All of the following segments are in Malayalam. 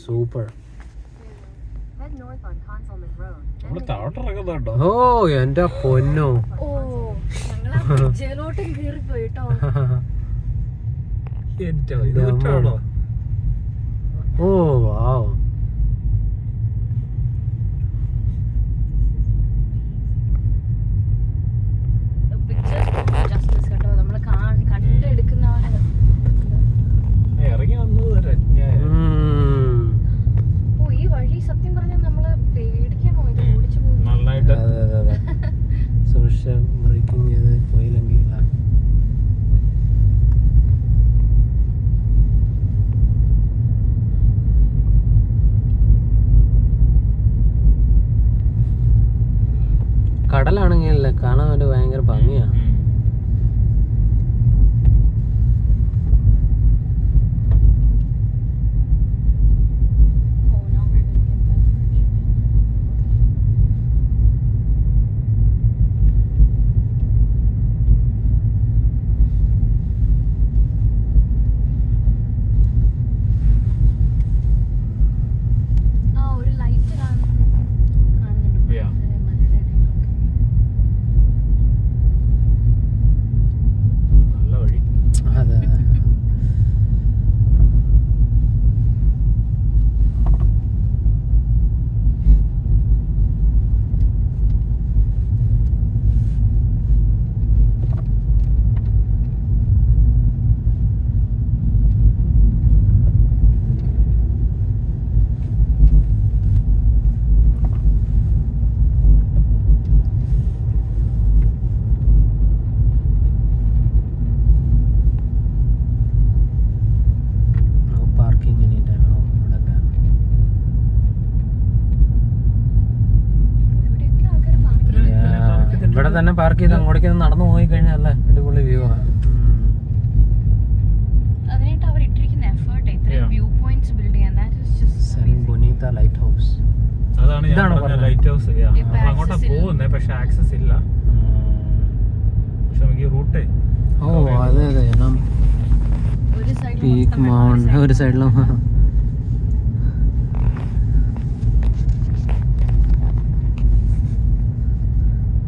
സൂപ്പർ. ഓ എന്റെ പൊന്നോ. ഓ വാവ്. ഇറങ്ങി വന്നത് ഈ വഴി സത്യം പറഞ്ഞാൽ നമ്മള് പേടിക്കാൻ പോയത് ഓടിച്ചു പോകും. നന്നായിട്ട് സോഷ്യൽ ബ്രേക്കിംഗ് ചെയ്ത് പോയില്ലെങ്കിൽ കടലാണെങ്കിലല്ലേ കാണാൻ ഒരു ഭയങ്കര ഭംഗിയാണ്. ഇവിടെ തന്നെ പാർക്ക് ചെയ്ത് അങ്ങോട്ടേക്ക് നടന്നു പോയി കഴിഞ്ഞാൽ അല്ലേ അടിപൊളി വ്യൂ ആണ്. ബൊനീത്ത ലൈറ്റ് ഹൗസ്. അതാണ് ലൈറ്റ് ഹൗസ്. അങ്ങോട്ടാ പോകുന്നേ, പക്ഷെ ആക്സസ് ഇല്ല. പക്ഷെ നമുക്ക് റൂട്ടേ ഓ അതെ അതെ പീക്ക് മൗണ്ട് ഒരു സൈഡിലും.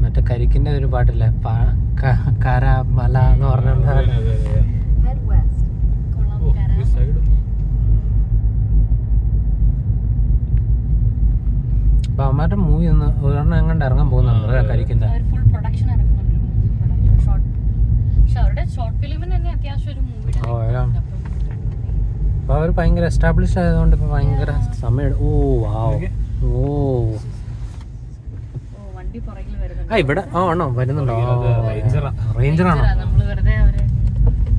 മറ്റേ കരിക്കിന്റെ ഒരു പാട്ടില്ലേ കരമല എന്ന് പറഞ്ഞ. അപ്പൊ അവന്മാരുടെ മൂവി ഒന്ന് ഒരെണ്ണം എങ്ങാണ്ട് ഇറങ്ങാൻ പോകുന്നുണ്ട് കരിക്കിന്റെ. അപ്പൊ അവര് ഭയങ്കര എസ്റ്റാബ്ലിഷ് ആയതുകൊണ്ട് ഇപ്പൊ ഭയങ്കര സമയം. ഓ വാവ്. ഓ ഇവിടെ ആണോ വരുന്നുണ്ടോ? റേഞ്ചറാണോ?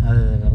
അതെ